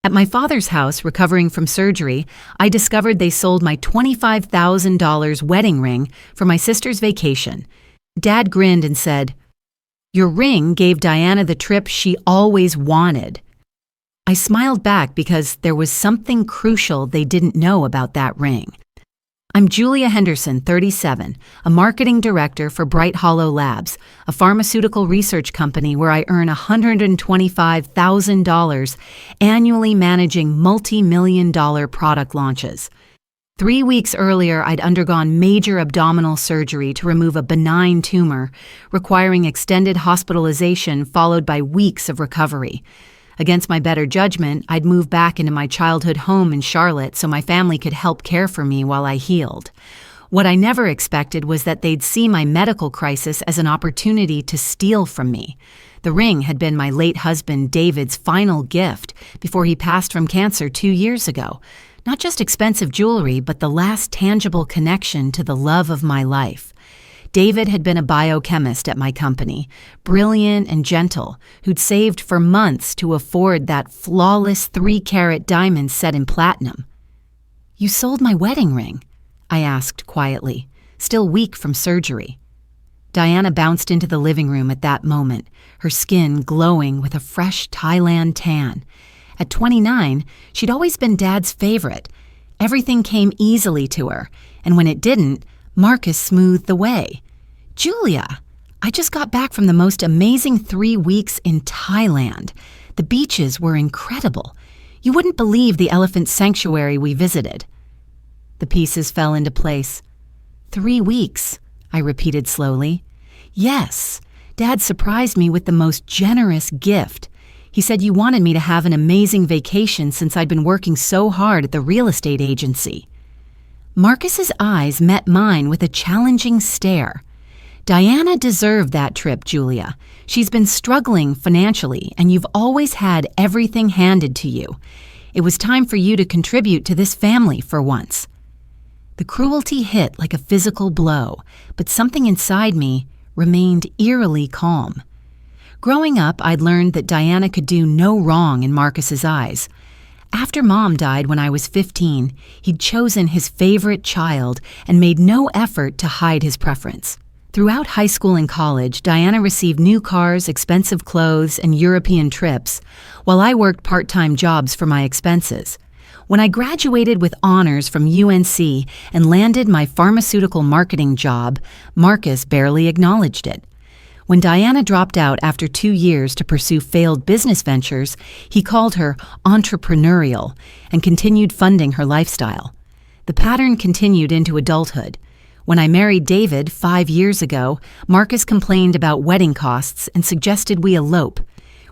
At my father's house, recovering from surgery, I discovered they sold my $25,000 wedding ring for my sister's vacation. Dad grinned and said, "Your ring gave Diana the trip she always wanted." I smiled back because there was something crucial they didn't know about that ring. I'm Julia Henderson, 37, a marketing director for Bright Hollow Labs, a pharmaceutical research company where I earn $125,000 annually managing multi-million-dollar product launches. 3 weeks earlier, I'd undergone major abdominal surgery to remove a benign tumor, requiring extended hospitalization followed by weeks of recovery. Against my better judgment, I'd moved back into my childhood home in Charlotte so my family could help care for me while I healed. What I never expected was that they'd see my medical crisis as an opportunity to steal from me. The ring had been my late husband David's final gift before he passed from cancer 2 years ago. Not just expensive jewelry, but the last tangible connection to the love of my life. David had been a biochemist at my company, brilliant and gentle, who'd saved for months to afford that flawless 3-carat diamond set in platinum. "You sold my wedding ring?" I asked quietly, still weak from surgery. Diana bounced into the living room at that moment, her skin glowing with a fresh Thailand tan. At 29, she'd always been Dad's favorite. Everything came easily to her, and when it didn't, Marcus smoothed the way. "Julia, I just got back from the most amazing 3 weeks in Thailand. The beaches were incredible. You wouldn't believe the elephant sanctuary we visited." The pieces fell into place. 3 weeks, I repeated slowly. "Yes, Dad surprised me with the most generous gift. He said you wanted me to have an amazing vacation since I'd been working so hard at the real estate agency." Marcus's eyes met mine with a challenging stare. "Diana deserved that trip, Julia. She's been struggling financially, and you've always had everything handed to you. It was time for you to contribute to this family for once." The cruelty hit like a physical blow, but something inside me remained eerily calm. Growing up, I'd learned that Diana could do no wrong in Marcus's eyes. After Mom died when I was 15, he'd chosen his favorite child and made no effort to hide his preference. Throughout high school and college, Diana received new cars, expensive clothes, and European trips, while I worked part-time jobs for my expenses. When I graduated with honors from UNC and landed my pharmaceutical marketing job, Marcus barely acknowledged it. When Diana dropped out after 2 years to pursue failed business ventures, he called her entrepreneurial and continued funding her lifestyle. The pattern continued into adulthood. When I married David 5 years ago, Marcus complained about wedding costs and suggested we elope.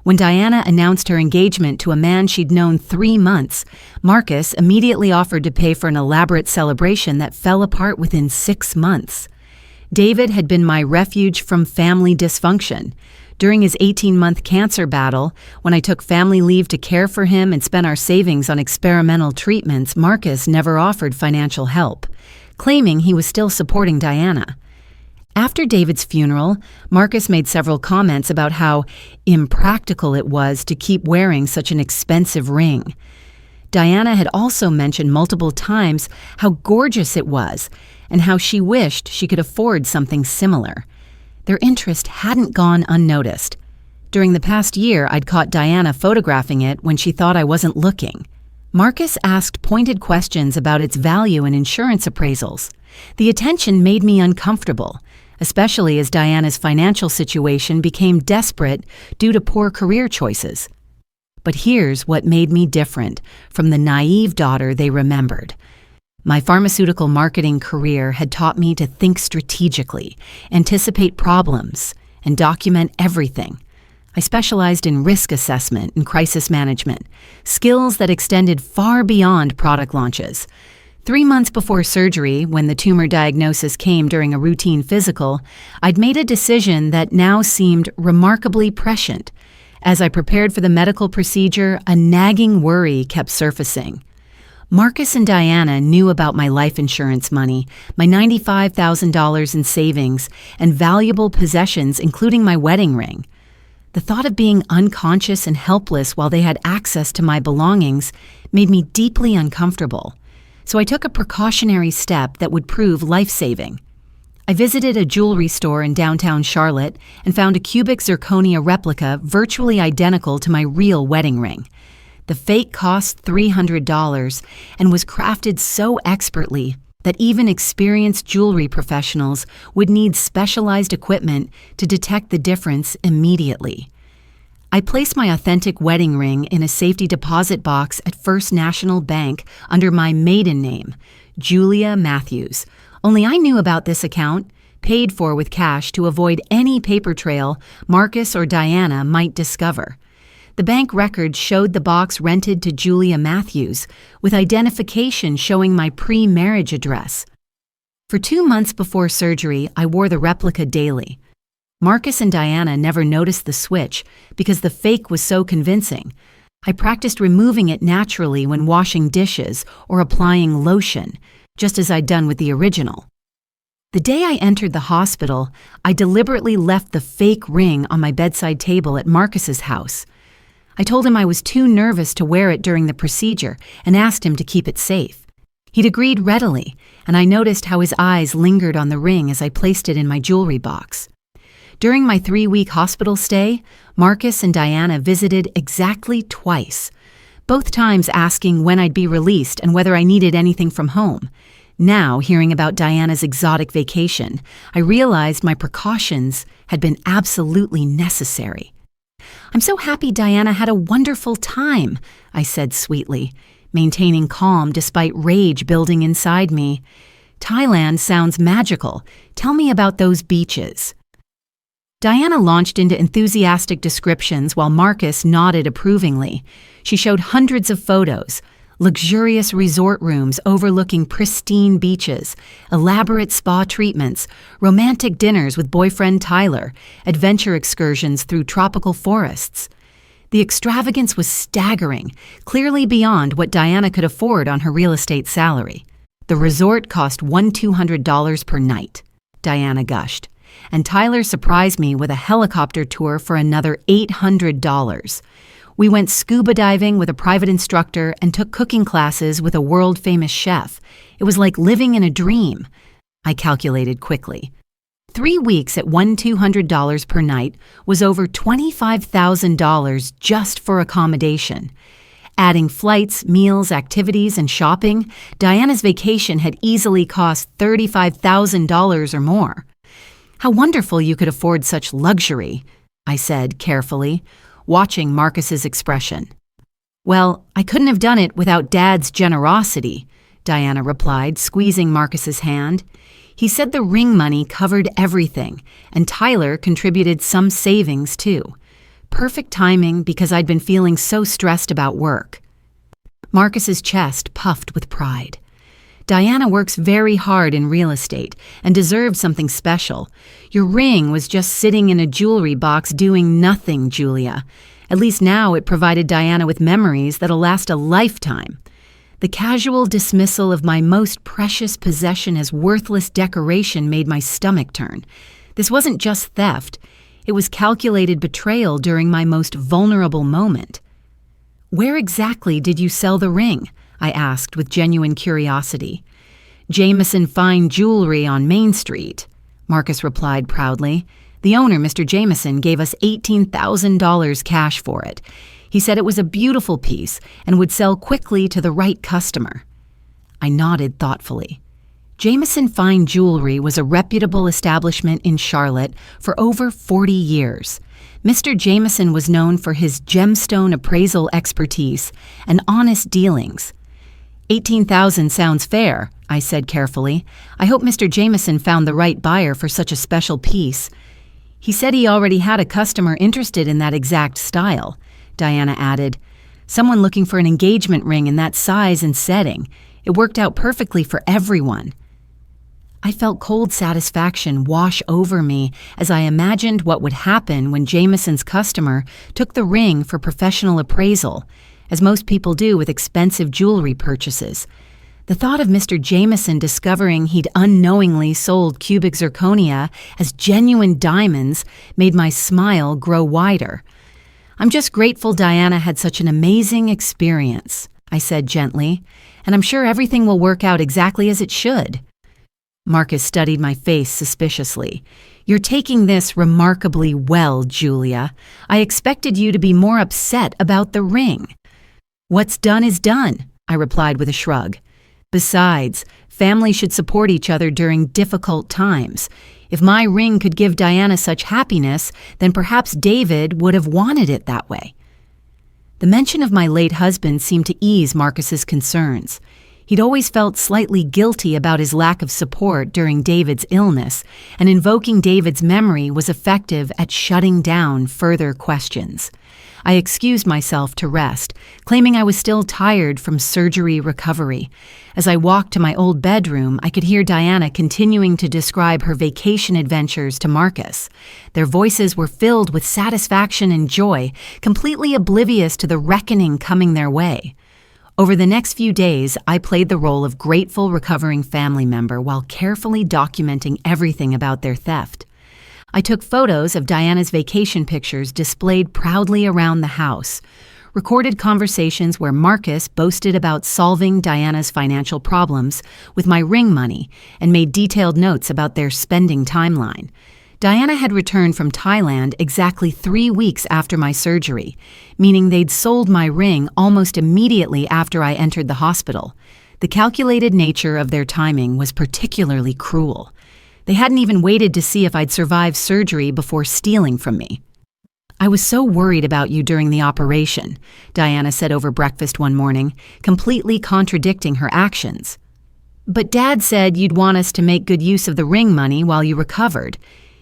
When Diana announced her engagement to a man she'd known 3 months, Marcus immediately offered to pay for an elaborate celebration that fell apart within 6 months. David had been my refuge from family dysfunction. During his 18-month cancer battle, when I took family leave to care for him and spent our savings on experimental treatments, Marcus never offered financial help, claiming he was still supporting Diana. After David's funeral, Marcus made several comments about how impractical it was to keep wearing such an expensive ring. Diana had also mentioned multiple times how gorgeous it was and how she wished she could afford something similar. Their interest hadn't gone unnoticed. During the past year, I'd caught Diana photographing it when she thought I wasn't looking. Marcus asked pointed questions about its value in insurance appraisals. The attention made me uncomfortable, especially as Diana's financial situation became desperate due to poor career choices. But here's what made me different from the naive daughter they remembered. My pharmaceutical marketing career had taught me to think strategically, anticipate problems, and document everything. I specialized in risk assessment and crisis management, skills that extended far beyond product launches. 3 months before surgery, when the tumor diagnosis came during a routine physical, I'd made a decision that now seemed remarkably prescient. As I prepared for the medical procedure, a nagging worry kept surfacing. Marcus and Diana knew about my life insurance money, my $95,000 in savings, and valuable possessions, including my wedding ring. The thought of being unconscious and helpless while they had access to my belongings made me deeply uncomfortable, so I took a precautionary step that would prove life-saving. I visited a jewelry store in downtown Charlotte and found a cubic zirconia replica virtually identical to my real wedding ring. The fake cost $300 and was crafted so expertly that even experienced jewelry professionals would need specialized equipment to detect the difference immediately. I placed my authentic wedding ring in a safety deposit box at First National Bank under my maiden name, Julia Matthews. Only I knew about this account, paid for with cash to avoid any paper trail Marcus or Diana might discover. The bank records showed the box rented to Julia Matthews, with identification showing my pre-marriage address. For 2 months before surgery, I wore the replica daily. Marcus and Diana never noticed the switch because the fake was so convincing. I practiced removing it naturally when washing dishes or applying lotion, just as I'd done with the original. The day I entered the hospital, I deliberately left the fake ring on my bedside table at Marcus's house. I told him I was too nervous to wear it during the procedure and asked him to keep it safe. He'd agreed readily, and I noticed how his eyes lingered on the ring as I placed it in my jewelry box. During my 3-week hospital stay, Marcus and Diana visited exactly twice, both times asking when I'd be released and whether I needed anything from home. Now, hearing about Diana's exotic vacation, I realized my precautions had been absolutely necessary. "I'm so happy Diana had a wonderful time," I said sweetly, maintaining calm despite rage building inside me. "Thailand sounds magical. Tell me about those beaches." Diana launched into enthusiastic descriptions while Marcus nodded approvingly. She showed hundreds of photos, luxurious resort rooms overlooking pristine beaches, elaborate spa treatments, romantic dinners with boyfriend Tyler, adventure excursions through tropical forests. The extravagance was staggering, clearly beyond what Diana could afford on her real estate salary. "The resort cost $1,200 per night," Diana gushed, and Tyler surprised me with a helicopter tour for another $800. We went scuba diving with a private instructor and took cooking classes with a world-famous chef. It was like living in a dream, I calculated quickly. 3 weeks at $1,200 per night was over $25,000 just for accommodation. Adding flights, meals, activities, and shopping, Diana's vacation had easily cost $35,000 or more. "How wonderful you could afford such luxury," I said carefully, watching Marcus's expression. "Well, I couldn't have done it without Dad's generosity," Diana replied, squeezing Marcus's hand. "He said the ring money covered everything, and Tyler contributed some savings too. Perfect timing because I'd been feeling so stressed about work." Marcus's chest puffed with pride. "Diana works very hard in real estate and deserves something special. Your ring was just sitting in a jewelry box doing nothing, Julia. At least now it provided Diana with memories that'll last a lifetime." The casual dismissal of my most precious possession as worthless decoration made my stomach turn. This wasn't just theft. It was calculated betrayal during my most vulnerable moment. "Where exactly did you sell the ring?" I asked with genuine curiosity. "Jameson Fine Jewelry on Main Street," Marcus replied proudly. "The owner, Mr. Jameson, gave us $18,000 cash for it. He said it was a beautiful piece and would sell quickly to the right customer." I nodded thoughtfully. Jameson Fine Jewelry was a reputable establishment in Charlotte for over 40 years. Mr. Jameson was known for his gemstone appraisal expertise and honest dealings. $18,000 sounds fair, I said carefully. "I hope Mr. Jameson found the right buyer for such a special piece." "He said he already had a customer interested in that exact style," Diana added. "Someone looking for an engagement ring in that size and setting. It worked out perfectly for everyone." I felt cold satisfaction wash over me as I imagined what would happen when Jameson's customer took the ring for professional appraisal, as most people do with expensive jewelry purchases. The thought of Mr. Jameson discovering he'd unknowingly sold cubic zirconia as genuine diamonds made my smile grow wider. "I'm just grateful Diana had such an amazing experience," I said gently, "and I'm sure everything will work out exactly as it should." Marcus studied my face suspiciously. "You're taking this remarkably well, Julia. I expected you to be more upset about the ring." "What's done is done," I replied with a shrug. "Besides, families should support each other during difficult times. If my ring could give Diana such happiness, then perhaps David would have wanted it that way." The mention of my late husband seemed to ease Marcus's concerns. He'd always felt slightly guilty about his lack of support during David's illness, and invoking David's memory was effective at shutting down further questions. I excused myself to rest, claiming I was still tired from surgery recovery. As I walked to my old bedroom, I could hear Diana continuing to describe her vacation adventures to Marcus. Their voices were filled with satisfaction and joy, completely oblivious to the reckoning coming their way. Over the next few days, I played the role of grateful recovering family member while carefully documenting everything about their theft. I took photos of Diana's vacation pictures displayed proudly around the house, recorded conversations where Marcus boasted about solving Diana's financial problems with my ring money, and made detailed notes about their spending timeline. Diana had returned from Thailand exactly 3 weeks after my surgery, meaning they'd sold my ring almost immediately after I entered the hospital. The calculated nature of their timing was particularly cruel. They hadn't even waited to see if I'd survived surgery before stealing from me. "I was so worried about you during the operation," Diana said over breakfast one morning, completely contradicting her actions. "But Dad said you'd want us to make good use of the ring money while you recovered.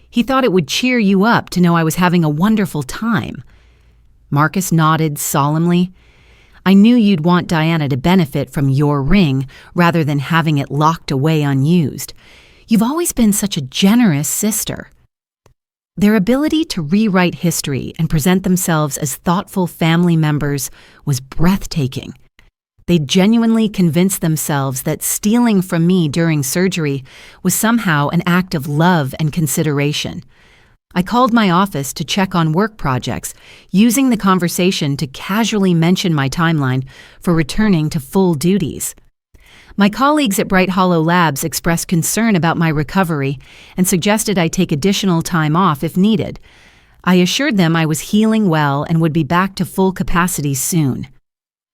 He thought it would cheer you up to know I was having a wonderful time." Marcus nodded solemnly. "I knew you'd want Diana to benefit from your ring rather than having it locked away unused. You've always been such a generous sister." Their ability to rewrite history and present themselves as thoughtful family members was breathtaking. They genuinely convinced themselves that stealing from me during surgery was somehow an act of love and consideration. I called my office to check on work projects, using the conversation to casually mention my timeline for returning to full duties. My colleagues at Bright Hollow Labs expressed concern about my recovery and suggested I take additional time off if needed. I assured them I was healing well and would be back to full capacity soon.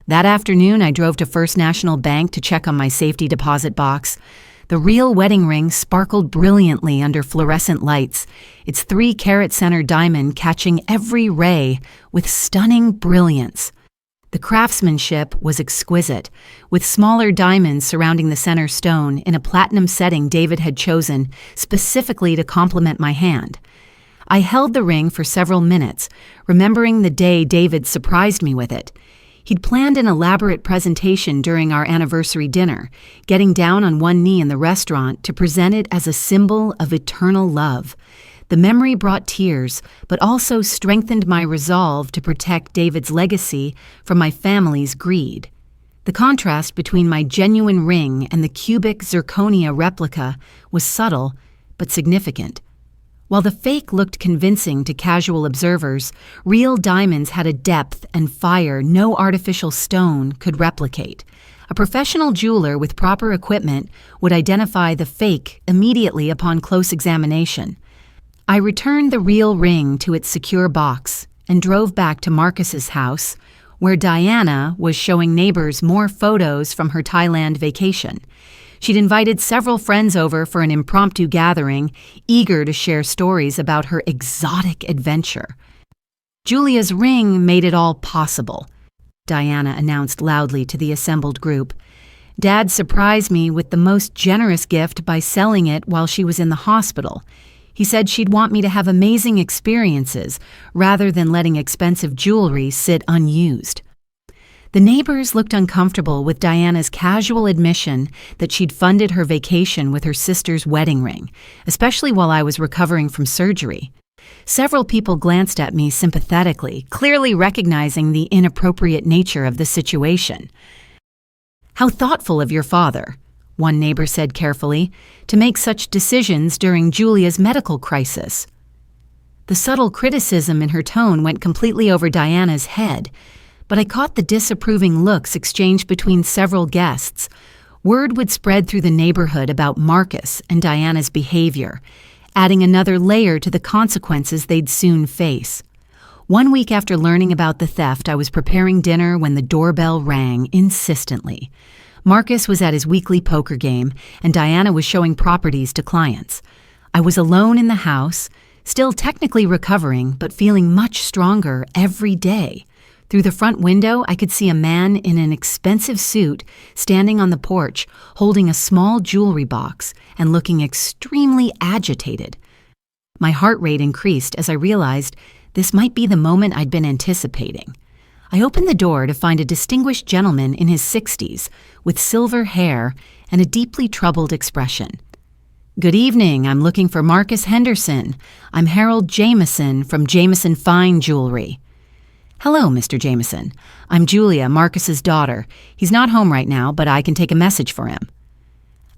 That afternoon, I drove to First National Bank to check on my safety deposit box. The real wedding ring sparkled brilliantly under fluorescent lights, its 3-carat center diamond catching every ray with stunning brilliance. The craftsmanship was exquisite, with smaller diamonds surrounding the center stone in a platinum setting David had chosen specifically to complement my hand. I held the ring for several minutes, remembering the day David surprised me with it. He'd planned an elaborate presentation during our anniversary dinner, getting down on one knee in the restaurant to present it as a symbol of eternal love. The memory brought tears, but also strengthened my resolve to protect David's legacy from my family's greed. The contrast between my genuine ring and the cubic zirconia replica was subtle, but significant. While the fake looked convincing to casual observers, real diamonds had a depth and fire no artificial stone could replicate. A professional jeweler with proper equipment would identify the fake immediately upon close examination. I returned the real ring to its secure box and drove back to Marcus's house, where Diana was showing neighbors more photos from her Thailand vacation. She'd invited several friends over for an impromptu gathering, eager to share stories about her exotic adventure. "Julia's ring made it all possible," Diana announced loudly to the assembled group. "Dad surprised me with the most generous gift by selling it while she was in the hospital. He said she'd want me to have amazing experiences rather than letting expensive jewelry sit unused." The neighbors looked uncomfortable with Diana's casual admission that she'd funded her vacation with her sister's wedding ring, especially while I was recovering from surgery. Several people glanced at me sympathetically, clearly recognizing the inappropriate nature of the situation. "How thoughtful of your father," one neighbor said carefully, "to make such decisions during Julia's medical crisis." The subtle criticism in her tone went completely over Diana's head, but I caught the disapproving looks exchanged between several guests. Word would spread through the neighborhood about Marcus and Diana's behavior, adding another layer to the consequences they'd soon face. 1 week after learning about the theft, I was preparing dinner when the doorbell rang insistently. Marcus was at his weekly poker game, and Diana was showing properties to clients. I was alone in the house, still technically recovering, but feeling much stronger every day. Through the front window, I could see a man in an expensive suit standing on the porch, holding a small jewelry box and looking extremely agitated. My heart rate increased as I realized this might be the moment I'd been anticipating. I opened the door to find a distinguished gentleman in his 60s with silver hair and a deeply troubled expression. "Good evening, I'm looking for Marcus Henderson. I'm Harold Jameson from Jameson Fine Jewelry." "Hello, Mr. Jameson. I'm Julia, Marcus's daughter. He's not home right now, but I can take a message for him."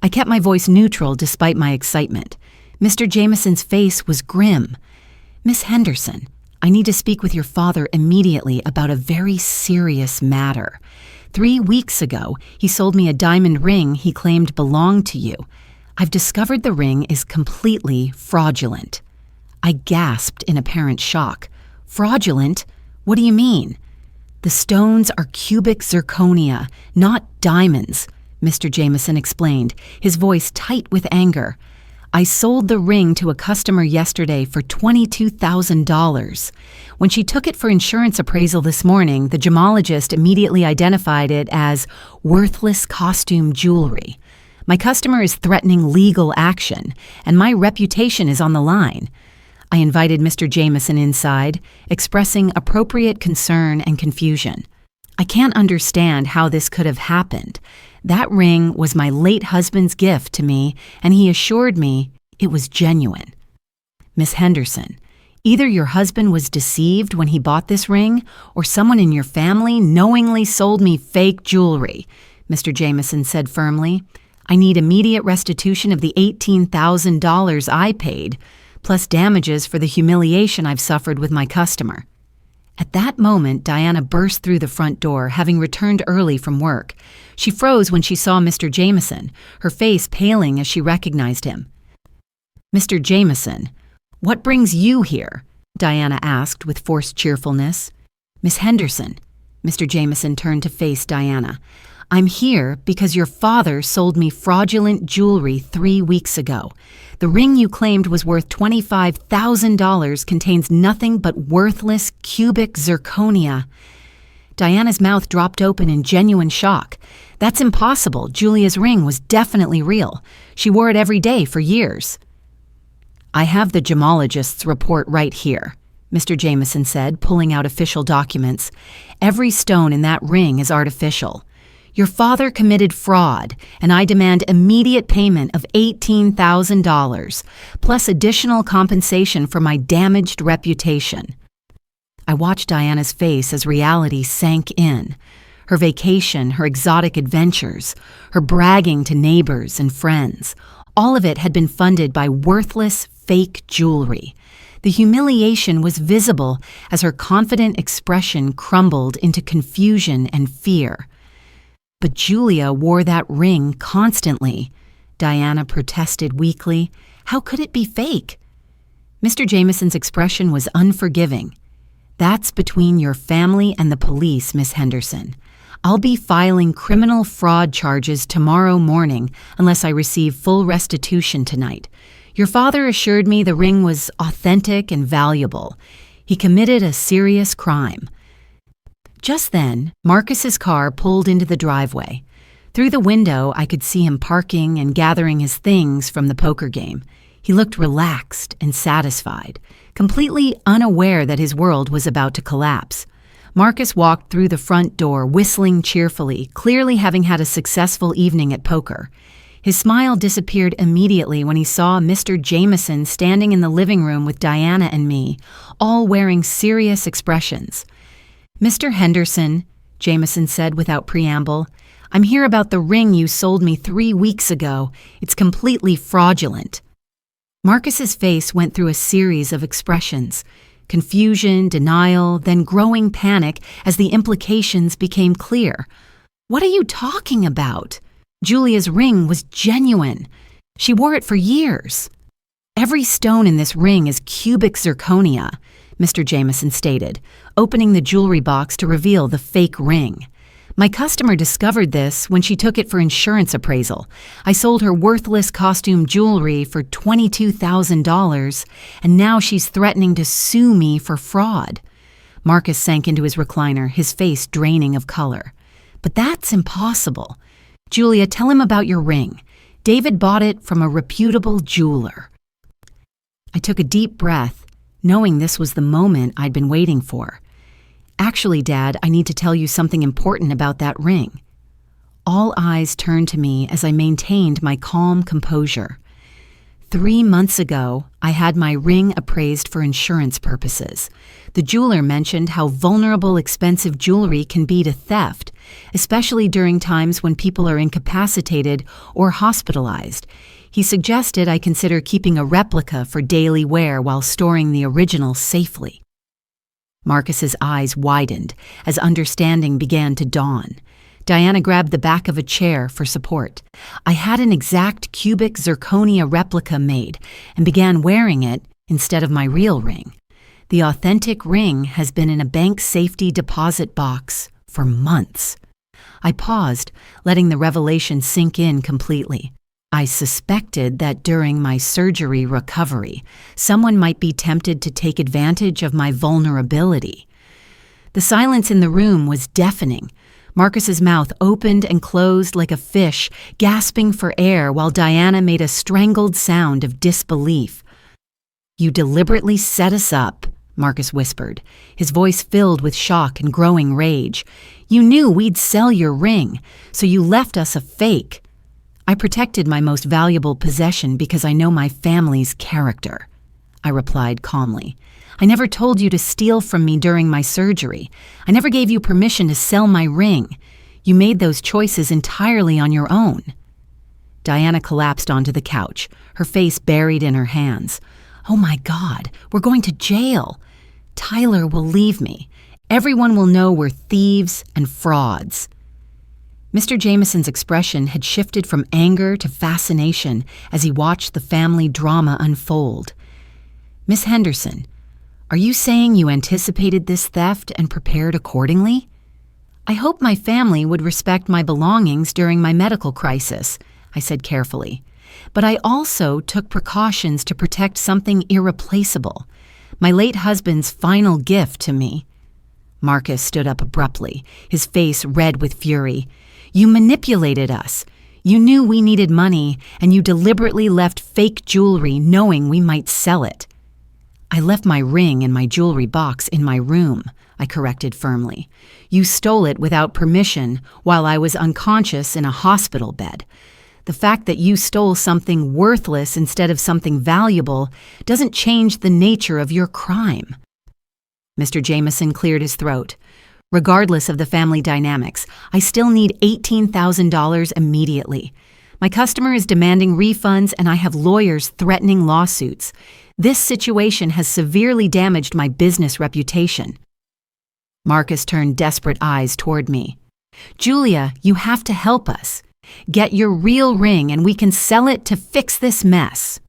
I kept my voice neutral despite my excitement. Mr. Jameson's face was grim. "Miss Henderson, I need to speak with your father immediately about a very serious matter. 3 weeks ago, he sold me a diamond ring he claimed belonged to you. I've discovered the ring is completely fraudulent." I gasped in apparent shock. "Fraudulent? What do you mean?" "The stones are cubic zirconia, not diamonds," Mr. Jameson explained, his voice tight with anger. "I sold the ring to a customer yesterday for $22,000. When she took it for insurance appraisal this morning, the gemologist immediately identified it as worthless costume jewelry. My customer is threatening legal action, and my reputation is on the line." I invited Mr. Jameson inside, expressing appropriate concern and confusion. "I can't understand how this could have happened. That ring was my late husband's gift to me, and he assured me it was genuine." "Miss Henderson, either your husband was deceived when he bought this ring, or someone in your family knowingly sold me fake jewelry," Mr. Jameson said firmly. "I need immediate restitution of the $18,000 I paid, plus damages for the humiliation I've suffered with my customer." At that moment, Diana burst through the front door, having returned early from work. She froze when she saw Mr. Jameson, her face paling as she recognized him. "Mr. Jameson, what brings you here?" Diana asked with forced cheerfulness. "Miss Henderson," Mr. Jameson turned to face Diana, "I'm here because your father sold me fraudulent jewelry 3 weeks ago. The ring you claimed was worth $25,000 contains nothing but worthless cubic zirconia." Diana's mouth dropped open in genuine shock. "That's impossible. Julia's ring was definitely real. She wore it every day for years." "I have the gemologist's report right here," Mr. Jameson said, pulling out official documents. "Every stone in that ring is artificial. Your father committed fraud, and I demand immediate payment of $18,000, plus additional compensation for my damaged reputation." I watched Diana's face as reality sank in. Her vacation, her exotic adventures, her bragging to neighbors and friends, all of it had been funded by worthless, fake jewelry. The humiliation was visible as her confident expression crumbled into confusion and fear. "But Julia wore that ring constantly," Diana protested weakly. "How could it be fake?" Mr. Jameson's expression was unforgiving. "That's between your family and the police, Miss Henderson. I'll be filing criminal fraud charges tomorrow morning unless I receive full restitution tonight. Your father assured me the ring was authentic and valuable. He committed a serious crime." Just then, Marcus's car pulled into the driveway. Through the window, I could see him parking and gathering his things from the poker game. He looked relaxed and satisfied, completely unaware that his world was about to collapse. Marcus walked through the front door, whistling cheerfully, clearly having had a successful evening at poker. His smile disappeared immediately when he saw Mr. Jameson standing in the living room with Diana and me, all wearing serious expressions. "Mr. Henderson," Jameson said without preamble, I'm here about the ring you sold me 3 weeks ago. It's completely fraudulent." Marcus's face went through a series of expressions: confusion, denial, then growing panic as the implications became clear. "What are you talking about? Julia's ring was genuine. She wore it for years." "Every stone in this ring is cubic zirconia," Mr. Jameson stated, opening the jewelry box to reveal the fake ring. "My customer discovered this when she took it for insurance appraisal. I sold her worthless costume jewelry for $22,000, and now she's threatening to sue me for fraud." Marcus sank into his recliner, his face draining of color. "But that's impossible. Julia, tell him about your ring. David bought it from a reputable jeweler." I took a deep breath, knowing this was the moment I'd been waiting for. "Actually, Dad, I need to tell you something important about that ring." All eyes turned to me as I maintained my calm composure. 3 months ago, I had my ring appraised for insurance purposes. The jeweler mentioned how vulnerable expensive jewelry can be to theft, especially during times when people are incapacitated or hospitalized. He suggested I consider keeping a replica for daily wear while storing the original safely. Marcus's eyes widened as understanding began to dawn. Diana grabbed the back of a chair for support. "I had an exact cubic zirconia replica made and began wearing it instead of my real ring. The authentic ring has been in a bank safety deposit box for months." I paused, letting the revelation sink in completely. I suspected that during my surgery recovery, someone might be tempted to take advantage of my vulnerability. The silence in the room was deafening. Marcus's mouth opened and closed like a fish, gasping for air while Diana made a strangled sound of disbelief. "You deliberately set us up," Marcus whispered, his voice filled with shock and growing rage. "You knew we'd sell your ring, so you left us a fake." "I protected my most valuable possession because I know my family's character," I replied calmly. "I never told you to steal from me during my surgery. I never gave you permission to sell my ring. You made those choices entirely on your own." Diana collapsed onto the couch, her face buried in her hands. "Oh my God, we're going to jail. Tyler will leave me. Everyone will know we're thieves and frauds." Mr. Jameson's expression had shifted from anger to fascination as he watched the family drama unfold. "Miss Henderson, are you saying you anticipated this theft and prepared accordingly?" "I hope my family would respect my belongings during my medical crisis," I said carefully. "But I also took precautions to protect something irreplaceable, my late husband's final gift to me." Marcus stood up abruptly, his face red with fury. "You manipulated us. You knew we needed money, and you deliberately left fake jewelry knowing we might sell it." "I left my ring and my jewelry box in my room," I corrected firmly. "You stole it without permission while I was unconscious in a hospital bed. The fact that you stole something worthless instead of something valuable doesn't change the nature of your crime." Mr. Jameson cleared his throat. "Regardless of the family dynamics, I still need $18,000 immediately. My customer is demanding refunds and I have lawyers threatening lawsuits. This situation has severely damaged my business reputation." Marcus turned desperate eyes toward me. "Julia, you have to help us. Get your real ring and we can sell it to fix this mess."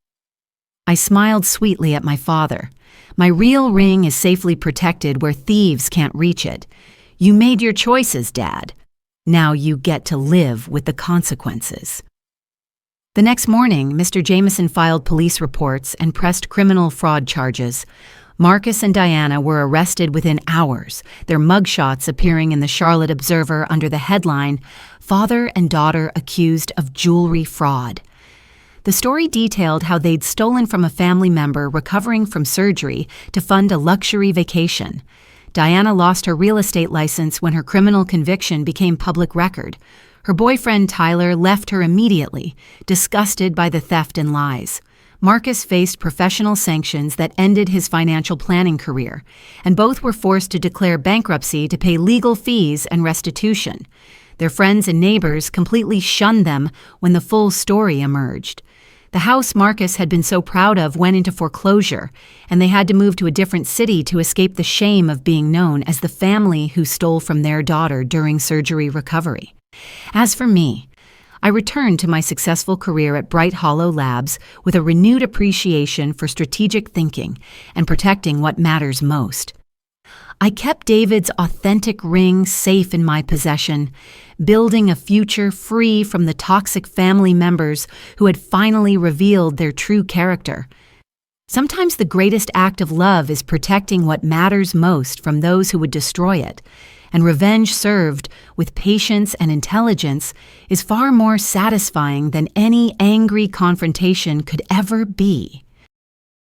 I smiled sweetly at my father. "My real ring is safely protected where thieves can't reach it. You made your choices, Dad. Now you get to live with the consequences." The next morning, Mr. Jameson filed police reports and pressed criminal fraud charges. Marcus and Diana were arrested within hours, their mugshots appearing in the Charlotte Observer under the headline, "Father and Daughter Accused of Jewelry Fraud." The story detailed how they'd stolen from a family member recovering from surgery to fund a luxury vacation. Diana lost her real estate license when her criminal conviction became public record. Her boyfriend Tyler left her immediately, disgusted by the theft and lies. Marcus faced professional sanctions that ended his financial planning career, and both were forced to declare bankruptcy to pay legal fees and restitution. Their friends and neighbors completely shunned them when the full story emerged. The house Marcus had been so proud of went into foreclosure, and they had to move to a different city to escape the shame of being known as the family who stole from their daughter during surgery recovery. As for me, I returned to my successful career at Bright Hollow Labs with a renewed appreciation for strategic thinking and protecting what matters most. I kept David's authentic ring safe in my possession, building a future free from the toxic family members who had finally revealed their true character. Sometimes the greatest act of love is protecting what matters most from those who would destroy it, and revenge served with patience and intelligence is far more satisfying than any angry confrontation could ever be.